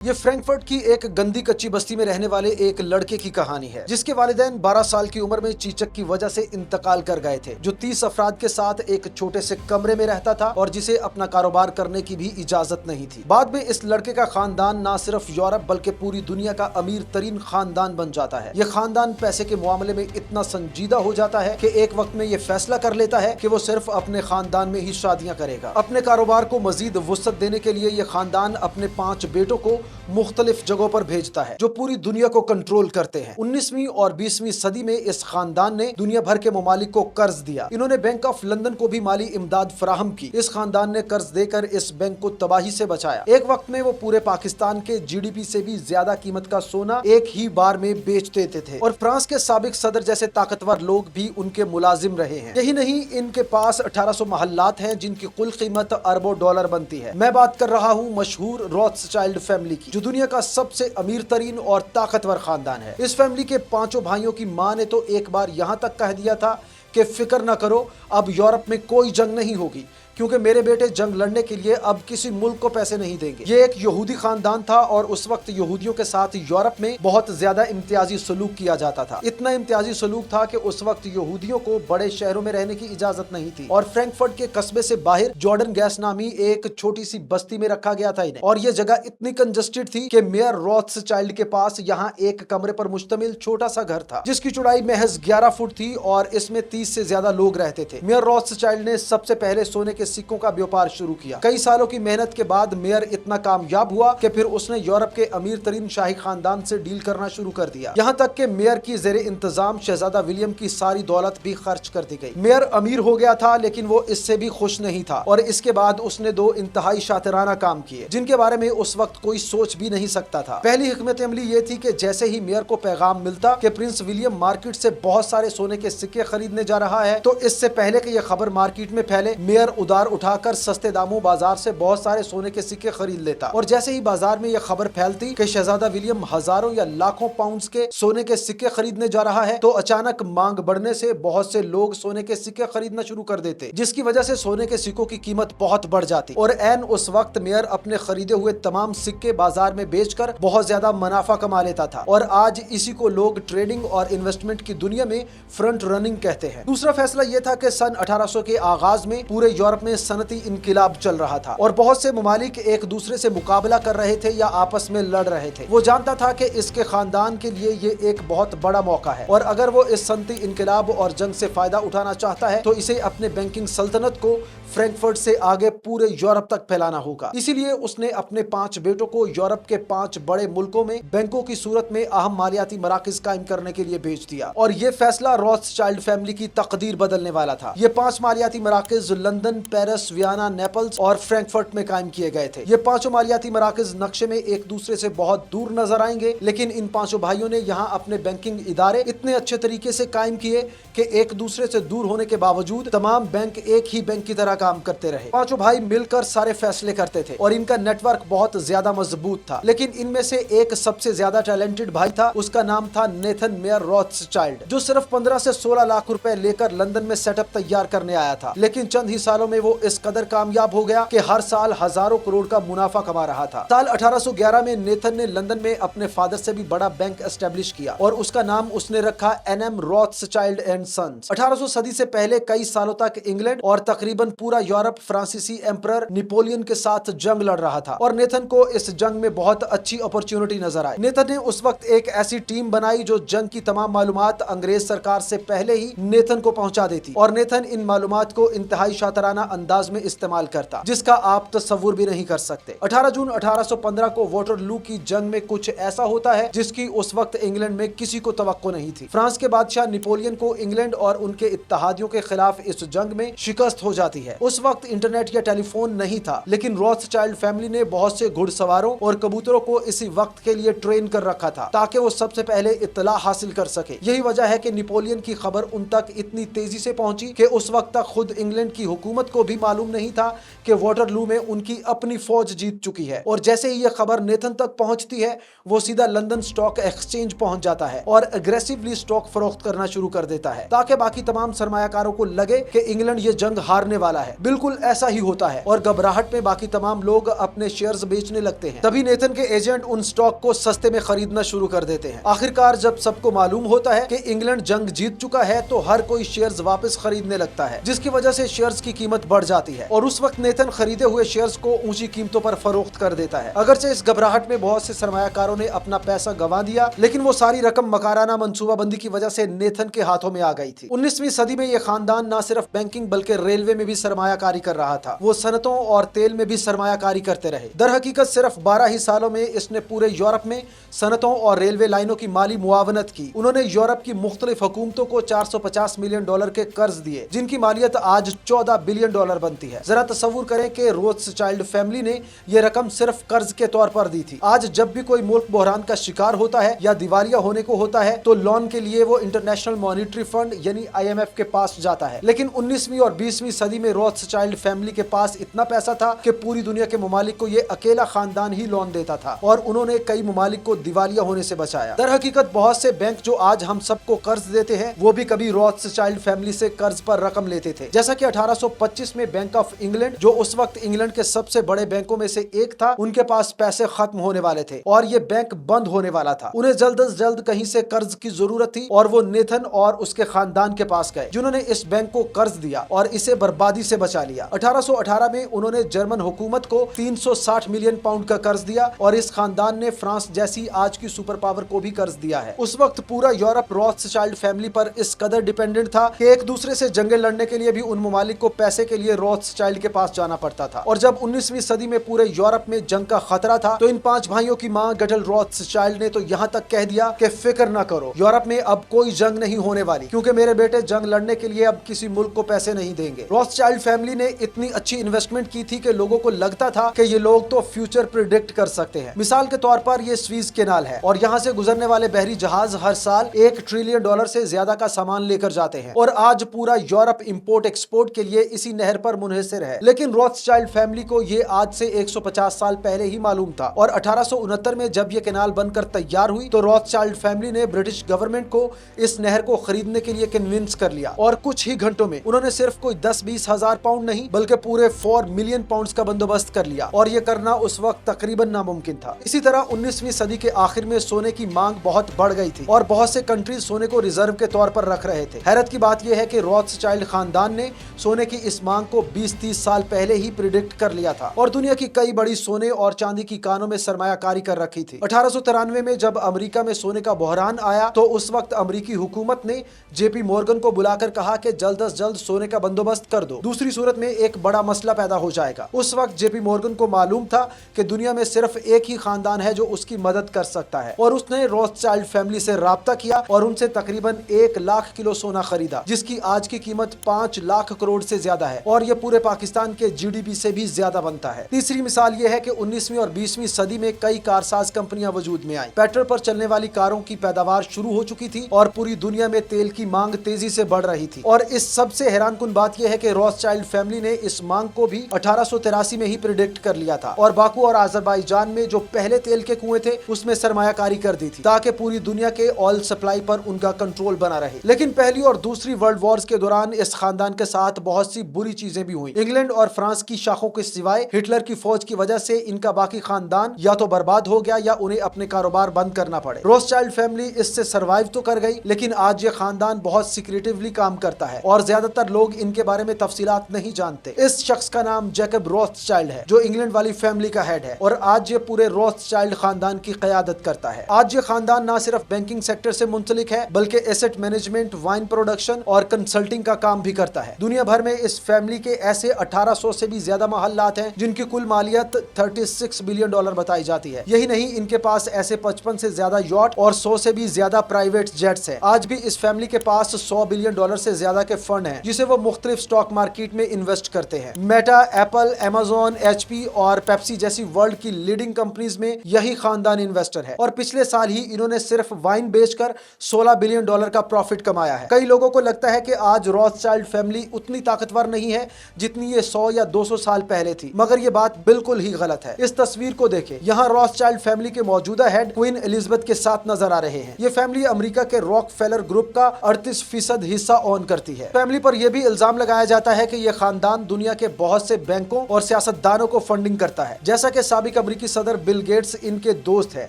ये फ्रैंकफर्ट की एक गंदी कच्ची बस्ती में रहने वाले एक लड़के की कहानी है जिसके वालिदैन 12 साल की उम्र में चीचक की वजह से इंतकाल कर गए थे, जो 30 अफराद के साथ एक छोटे से कमरे में रहता था और जिसे अपना कारोबार करने की भी इजाजत नहीं थी। बाद में इस लड़के का खानदान न सिर्फ यूरोप बल्कि पूरी दुनिया का अमीर तरीन खानदान बन जाता है। यह खानदान पैसे के मामले में इतना संजीदा हो जाता है कि एक वक्त में ये फैसला कर लेता है कि वो सिर्फ अपने खानदान में ही शादियां करेगा। अपने कारोबार को मजीद वुसअत देने के लिए ये खानदान अपने 5 बेटों को मुख्तलिफ जगहों पर भेजता है जो पूरी दुनिया को कंट्रोल करते हैं। 19वीं और 20वीं सदी में इस खानदान ने दुनिया भर के ममालिक को कर्ज दिया। इन्होंने बैंक ऑफ लंदन को भी माली इमदाद फराहम की। इस खानदान ने कर्ज देकर इस बैंक को तबाही से बचाया। एक वक्त में वो पूरे पाकिस्तान के GDP से भी ज्यादा कीमत का सोना एक ही बार में बेच देते थे और फ्रांस के साबिक सदर जैसे ताकतवर लोग भी उनके मुलाजिम रहे हैं। यही नहीं, इनके पास 1800 महल्लात हैं जिनकी कुल कीमत अरबों डॉलर बनती है। मैं बात कर रहा हूँ मशहूर रॉथस्चाइल्ड फैमिली की, जो दुनिया का सबसे अमीर तरीन और ताकतवर खानदान है। इस फैमिली के 5 भाइयों की मां ने तो एक बार यहां तक कह दिया था कि फिक्र न करो, अब यूरोप में कोई जंग नहीं होगी क्योंकि मेरे बेटे जंग लड़ने के लिए अब किसी मुल्क को पैसे नहीं देंगे। ये एक यहूदी खानदान था और उस वक्त यहूदियों के साथ यूरोप में बहुत ज्यादा इम्तियाजी सलूक किया जाता था। इतना इम्तियाजी सलूक था कि उस वक्त यहूदियों को बड़े शहरों में रहने की इजाजत नहीं थी और फ्रैंकफर्ट के कस्बे से बाहर जॉर्डन गैस नामी एक छोटी सी बस्ती में रखा गया था इन्हें। और ये जगह इतनी कंजस्टेड थी कि मेयर रॉथस्चाइल्ड के पास यहाँ एक कमरे पर मुश्तमिल छोटा सा घर था जिसकी चौड़ाई महज 11 फुट थी और इसमें 30 से ज्यादा लोग रहते थे। मेयर रॉथस्चाइल्ड ने सबसे पहले सोने के सिक्कों का व्यापार शुरू किया। कई सालों की मेहनत के बाद मेयर इतना कामयाब हुआ कि फिर उसने यूरोप के अमीर तरीन शाही खानदान से डील करना शुरू कर दिया। यहाँ तक कि मेयर की जेर इंतजाम शहजादा विलियम की सारी दौलत भी खर्च कर दी गई। मेयर अमीर हो गया था लेकिन वो इससे भी खुश नहीं था और इसके बाद उसने 2 इंतहाई शातिराना काम किए जिनके बारे में उस वक्त कोई सोच भी नहीं सकता था। पहली हिकमत अमली ये थी कि जैसे ही मेयर को पैगाम मिलता कि प्रिंस विलियम मार्केट से बहुत सारे सोने के सिक्के खरीदने जा रहा है, तो इससे पहले कि यह खबर मार्केट में फैले, मेयर उधार उठाकर सस्ते दामों बाजार से बहुत सारे सोने के सिक्के खरीद लेता। और जैसे ही बाजार में यह खबर फैलती कि शहजादा विलियम हजारों या लाखों पाउंड्स के सोने के सिक्के खरीदने जा रहा है, तो अचानक मांग बढ़ने से बहुत से लोग सोने के सिक्के खरीदना शुरू कर देते, जिसकी वजह से सोने के सिक्कों की कीमत बहुत बढ़ जाती और ऐन उस वक्त मेयर अपने खरीदे हुए तमाम सिक्के बाजार में बेचकर बहुत ज्यादा मुनाफा कमा लेता था। और आज इसी को लोग ट्रेडिंग और इन्वेस्टमेंट की दुनिया में फ्रंट रनिंग कहते हैं। दूसरा फैसला यह था कि सन 1800 के आगाज में पूरे यूरोप में सनती इनकिलाब चल रहा था और बहुत से ममालिक एक दूसरे से मुकाबला कर रहे थे या आपस में लड़ रहे थे। वो जानता था कि इसके खानदान के लिए ये एक बहुत बड़ा मौका है और अगर वो इस सनती इनकिलाब और जंग से फायदा उठाना चाहता है तो इसे अपने बैंकिंग सल्तनत को फ्रैंकफर्ट से आगे पूरे यूरोप तक फैलाना होगा। इसीलिए उसने अपने 5 बेटों को यूरोप के 5 बड़े मुल्कों में बैंकों की सूरत में अहम मालियाती मराकज कायम करने के लिए भेज दिया और ये फैसला रॉथस्चाइल्ड फैमिली की तकदीर बदलने वाला था। ये 5 मालियाती मराकज लंदन, पेरिस, वियना, नेपल्स और फ्रैंकफर्ट में कायम किए गए थे। ये 5 मालियाती मराकज नक्शे में एक दूसरे से बहुत दूर नजर आएंगे, लेकिन इन 5 भाइयों ने यहाँ अपने बैंकिंग इदारे इतने अच्छे तरीके से कायम किए कि एक दूसरे से दूर होने के बावजूद तमाम बैंक एक ही बैंक की तरह काम करते रहे। 5 भाई मिलकर सारे फैसले करते थे और इनका नेटवर्क बहुत ज्यादा मजबूत था। लेकिन इनमें से एक सबसे ज्यादा टैलेंटेड भाई था, उसका नाम था नेथन मेयर रॉथस्चाइल्ड, जो सिर्फ 15 से 16 लाख रुपए लेकर लंदन में सेटअप तैयार करने आया था। लेकिन चंद ही सालों में वो इस कदर कामयाब हो गया कि हर साल हजारों करोड़ का मुनाफा कमा रहा था। साल 1811 में नेथन ने लंदन में अपने फादर से भी बड़ा बैंक एस्टेब्लिश किया और उसका नाम उसने रखा NM रॉथस्चाइल्ड एंड सन्स। 1800 सदी से पहले कई सालों तक इंग्लैंड और तकरीबन पूरा यूरोप फ्रांसीसी एम्परर नेपोलियन के साथ जंग लड़ रहा था और नेथन को इस जंग में बहुत अच्छी अपॉर्चुनिटी नजर आई। नेथन ने उस वक्त एक ऐसी टीम बनाई जो जंग की तमाम मालूमात अंग्रेज सरकार से पहले ही नेथन को पहुंचा देती और नेथन इन मालूमात को इंतहाई शातिराना अंदाज में इस्तेमाल करता, जिसका आप तस्वुर भी नहीं कर सकते। 18 जून 1815 को वाटरलू की जंग में कुछ ऐसा होता है जिसकी उस वक्त इंग्लैंड में किसी को तवक्को नहीं थी। फ्रांस के बादशाह नेपोलियन को इंग्लैंड और उनके इत्तेहादियों के खिलाफ इस जंग में शिकस्त हो जाती है। उस वक्त इंटरनेट या टेलीफोन नहीं था, लेकिन रॉथस्चाइल्ड फैमिली ने बहुत से घुड़सवारों और कबूतरों को इसी वक्त के लिए ट्रेन कर रखा था ताकि वो सबसे पहले इत्तला हासिल कर सके। यही वजह है कि नेपोलियन की खबर उन तक इतनी तेजी से पहुंची कि उस वक्त तक खुद इंग्लैंड की हुकूमत को को भी मालूम नहीं था कि वाटरलू में उनकी अपनी फौज जीत चुकी है। और जैसे ही यह खबर नेथन तक पहुंचती है, वो सीधा लंदन स्टॉक एक्सचेंज पहुंच जाता है और अग्रेसिवली स्टॉक फरोख्त करना शुरू कर देता है, ताकि बाकी तमाम सरमायाकारों को लगे कि इंग्लैंड ये जंग हारने वाला है। बिल्कुल ऐसा ही होता है और घबराहट में बाकी तमाम लोग अपने शेयर्स बेचने लगते हैं। तभी नेथन के एजेंट उन स्टॉक को सस्ते में खरीदना शुरू कर देते हैं। आखिरकार जब सबको मालूम होता है कि इंग्लैंड जंग जीत चुका है, तो हर कोई शेयर्स वापस खरीदने लगता है, जिसकी वजह से शेयर्स की कीमत बढ़ जाती है और उस वक्त नेथन खरीदे हुए शेयर्स को ऊंची कीमतों पर फरोख्त कर देता है। अगरचे इस घबराहट में बहुत से सरमायाकारों ने अपना पैसा गंवा दिया, लेकिन वो सारी रकम मकाराना मंसूबाबंदी की वजह से नेथन के हाथों में आ गई थी। 19वीं सदी में यह खानदान न सिर्फ बैंकिंग बल्कि रेलवे में भी सरमायाकारी कर रहा था। वो सनतों और तेल में भी सरमायाकारी करते रहे। दर हकीकत सिर्फ 12 ही सालों में इसने पूरे यूरोप में सनतों और रेलवे लाइनों की माली मुआवनत की। उन्होंने यूरोप की मुख्तलिफ हुकूमतों को $450 मिलियन के कर्ज दिए, जिनकी मालियत आज $14 बिलियन बनती है। जरा तस्वुर करें कि रोथस्चाइल्ड फैमिली ने यह रकम सिर्फ कर्ज के तौर पर दी थी। आज जब भी कोई मुल्क बहरान का शिकार होता है या दिवालिया होने को होता है, तो लोन के लिए वो इंटरनेशनल मॉनिटरी फंड यानी IMF के पास जाता है। लेकिन 19वीं और 20वीं सदी में रोथस्चाइल्ड फैमिली के पास इतना पैसा था कि पूरी दुनिया के ममालिक को ये अकेला खानदान ही लोन देता था और उन्होंने कई ममालिक को दिवालिया होने से बचाया। दर हकीकत बहुत से बैंक जो आज हम सबको कर्ज देते हैं, वो भी कभी रोथस्चाइल्ड फैमिली से कर्ज पर रकम लेते थे। जैसा कि 1825 में बैंक ऑफ इंग्लैंड, जो उस वक्त इंग्लैंड के सबसे बड़े बैंकों में से एक था, उनके पास पैसे खत्म होने वाले थे और ये बैंक बंद होने वाला था। उन्हें जल्द से जल्द कहीं से कर्ज की जरूरत थी और वो नेथन और उसके खानदान के पास गए, जिन्होंने इस बैंक को कर्ज दिया और इसे बर्बादी से बचा लिया। 1818 में उन्होंने जर्मन हुकूमत को 360 मिलियन पाउंड का कर्ज दिया और इस खानदान ने फ्रांस जैसी आज की सुपर पावर को भी कर्ज दिया है। उस वक्त पूरा यूरोप रोथस्चाइल्ड फैमिली पर इस कदर डिपेंडेंट था कि एक दूसरे से जंगें लड़ने के लिए भी उन ममालिक को पैसे के लिए रोथस्चाइल्ड के पास जाना पड़ता था। और जब 19वीं सदी में पूरे यूरोप में जंग का खतरा था, तो इन 5 भाइयों की मां गटल रोथस्चाइल्ड ने तो यहाँ तक कह दिया कि फिक्र न करो, यूरोप में अब कोई जंग नहीं होने वाली, क्योंकि मेरे बेटे जंग लड़ने के लिए अब किसी मुल्क को पैसे नहीं देंगे। रोथस्चाइल्ड फैमिली ने इतनी अच्छी इन्वेस्टमेंट की थी कि लोगों को लगता था कि ये लोग तो फ्यूचर प्रिडिक्ट कर सकते हैं। मिसाल के तौर पर ये स्वीज कैनाल है और यहाँ से गुजरने वाले बहरी जहाज हर साल $1 ट्रिलियन से ज्यादा का सामान लेकर जाते हैं और आज पूरा यूरोप इंपोर्ट एक्सपोर्ट के लिए इसी नहर पर मुनहसर है। लेकिन रोथस्चाइल्ड फैमिली को ये आज से 150 साल पहले ही मालूम था और 1869 में जब ये कैनाल बनकर तैयार हुई, तो रोथस्चाइल्ड फैमिली ने ब्रिटिश गवर्नमेंट को इस नहर को खरीदने के लिए कन्विंस कर लिया और कुछ ही घंटों में उन्होंने सिर्फ कोई 10-20 हजार पाउंड नहीं बल्कि पूरे 4 मिलियन पाउंड का बंदोबस्त कर लिया और ये करना उस वक्त तकरीबन नामुमकिन था। इसी तरह 19वीं सदी के आखिर में सोने की मांग बहुत बढ़ गई थी और बहुत से कंट्रीज सोने को रिजर्व के तौर पर रख रहे थे। हैरत की बात यह है कि रोथस्चाइल्ड खानदान ने सोने की इस मांग को 20-30 साल पहले ही प्रिडिक्ट कर लिया था और दुनिया की कई बड़ी सोने और चांदी की कानों में सरमायाकारी कर रखी थी। 1893 में जब अमेरिका में सोने का बहरान आया, तो उस वक्त अमेरिकी हुकूमत ने JP मॉर्गन को बुलाकर कहा कि जल्द से जल्द सोने का बंदोबस्त कर दो, दूसरी सूरत में एक बड़ा मसला पैदा हो जाएगा। उस वक्त JP मॉर्गन को मालूम था कि दुनिया में सिर्फ एक ही खानदान है जो उसकी मदद कर सकता है और उसने रोथस्चाइल्ड फैमिली से राब्ता किया और उनसे तकरीबन 1 लाख किलो सोना खरीदा, जिसकी आज की कीमत 5 लाख करोड़ से ज्यादा है और यह पूरे पाकिस्तान के GDP से भी ज्यादा बनता है। तीसरी मिसाल यह है कि 19वीं और 20वीं सदी में कई कारसाज कंपनियां वजूद में आई। पेट्रोल पर चलने वाली कारों की पैदावार शुरू हो चुकी थी और पूरी दुनिया में तेल की मांग तेजी से बढ़ रही थी और इस सबसे हैरानकुन बात यह है कि रोथस्चाइल्ड फैमिली ने इस मांग को भी 1883 में ही प्रिडिक्ट कर लिया था और बाकू और अजरबैजान में जो पहले तेल के कुएं थे उसमें सरमायाकारी कर दी थी ताकि पूरी दुनिया के ऑयल सप्लाई पर उनका कंट्रोल बना रहे। लेकिन पहली और दूसरी वर्ल्ड वॉर्स के दौरान इस खानदान के साथ बहुत सी बुरी चीजें भी हुई। इंग्लैंड और फ्रांस की शाखों के सिवाय हिटलर की फौज की वजह से इनका बाकी खानदान या तो बर्बाद हो गया या उन्हें अपने कारोबार बंद करना पड़े। रोथस्चाइल्ड फैमिली इससे सर्वाइव तो कर गई, लेकिन आज ये खानदान बहुत सीक्रेटिवली काम करता है और ज्यादातर लोग इनके बारे में तफसीलात नहीं जानते। इस शख्स का नाम जैकब रोथस्चाइल्ड है, जो इंग्लैंड वाली फैमिली का हेड है और आज ये पूरे रोथस्चाइल्ड खानदान की क़यादत करता है। आज ये खानदान न सिर्फ बैंकिंग सेक्टर से मुंसलिक है बल्कि एसेट मैनेजमेंट, वाइन प्रोडक्शन और कंसल्टिंग का काम भी करता है। दुनिया भर में इस फैमिली के ऐसे 1800 से भी ज्यादा महल्लात हैं जिनकी कुल मालियत $36 बिलियन बताई जाती है। यही नहीं, इनके पास ऐसे 55 से ज्यादा यॉट और 100 से भी ज्यादा प्राइवेट जेट्स हैं। आज भी इस फैमिली के पास $100 बिलियन से ज्यादा के फंड हैं जिसे वो मुख्तलिफ स्टॉक मार्केट में इन्वेस्ट करते हैं। मेटा, एप्पल, अमेज़न, HP और पेप्सी जैसी वर्ल्ड की लीडिंग कंपनीज में यही खानदान इन्वेस्टर है और पिछले साल ही इन्होंने सिर्फ वाइन बेचकर $16 बिलियन का प्रॉफिट कमाया है। कई लोगों को लगता है कि आज रोथस्चाइल्ड फैमिली उतनी ताकतवर नहीं नहीं है जितनी ये 100 या 200 साल पहले थी, मगर ये बात बिल्कुल ही गलत है। इस तस्वीर को देखें, यहाँ रॉथस्चाइल्ड फैमिली के मौजूदा हेड क्वीन एलिजाबेथ के साथ नजर आ रहे हैं। ये फैमिली अमेरिका के रॉकफेलर ग्रुप का 38% हिस्सा ओन करती है। फैमिली पर यह भी इल्जाम लगाया जाता है कि यह खानदान दुनिया के बहुत से बैंकों और सियासतदानों को फंडिंग करता है, जैसा कि साबिक अमेरिकी सदर बिल गेट्स इनके दोस्त है।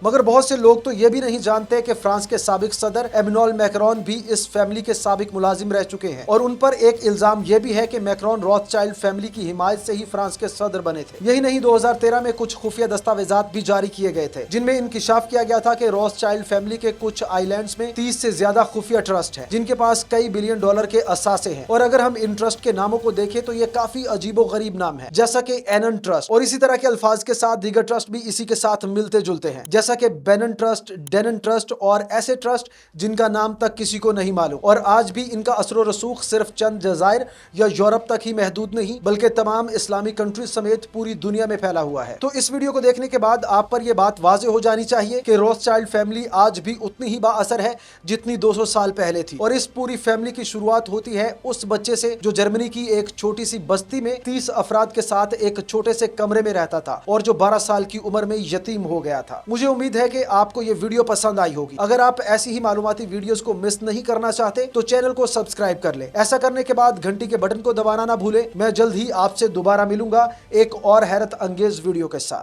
मगर बहुत से लोग तो ये भी नहीं जानते कि फ्रांस के साबिक सदर एमेनुएल मैक्रोन भी इस फैमिली के साबिक मुलाजिम रह चुके हैं, और उन पर एक इल्जाम यह भी है कि मैक्रोन रॉथस्चाइल्ड फैमिली की हिमायत से ही फ्रांस के सदर बने थे। यही नहीं, 2013 में कुछ खुफिया दस्तावेजात भी जारी किए गए थे, जिनमें इंकिशाफ किया गया था कि रॉथस्चाइल्ड फैमिली के कुछ आइलैंड्स में 30 से ज्यादा खुफिया ट्रस्ट हैं, जिनके पास कई बिलियन डॉलर के असासे हैं। और अगर हम इन ट्रस्ट के नामों को देखें तो ये काफी अजीबो गरीब नाम है, जैसा कि एनन ट्रस्ट, और इसी तरह के अल्फाज के साथ दीगर ट्रस्ट भी इसी के साथ मिलते जुलते हैं, जैसा कि बेनन ट्रस्ट, डेनन ट्रस्ट और ऐसे ट्रस्ट जिनका नाम तक किसी को नहीं मालूम। और आज भी इनका असर रसूख सिर्फ चंद जज़ायर या यूरोप तक ही महदूद नहीं, बल्कि तमाम इस्लामी कंट्रीज समेत पूरी दुनिया में फैला हुआ है। तो इस वीडियो को देखने के बाद आप पर यह बात वाज़ेह हो जानी चाहिए कि रॉथस्चाइल्ड फैमिली आज भी उतनी ही बाअसर है जितनी 200 साल पहले थी। और इस पूरी फैमिली की शुरुआत होती है उस बच्चे से जो जर्मनी की एक छोटी सी बस्ती में 30 अफराद के साथ एक छोटे से कमरे में रहता था और जो 12 साल की उम्र में यतीम हो गया था। मुझे उम्मीद है कि आपको ये वीडियो पसंद आई होगी। अगर आप ऐसी ही मालूमाती वीडियोस को मिस नहीं करना चाहते तो चैनल को सब्सक्राइब कर ले। ऐसा करने के बाद घंटी के बटन को दबाना ना भूले। मैं जल्द ही आपसे दोबारा मिलूंगा एक और हैरत अंगेज वीडियो के साथ।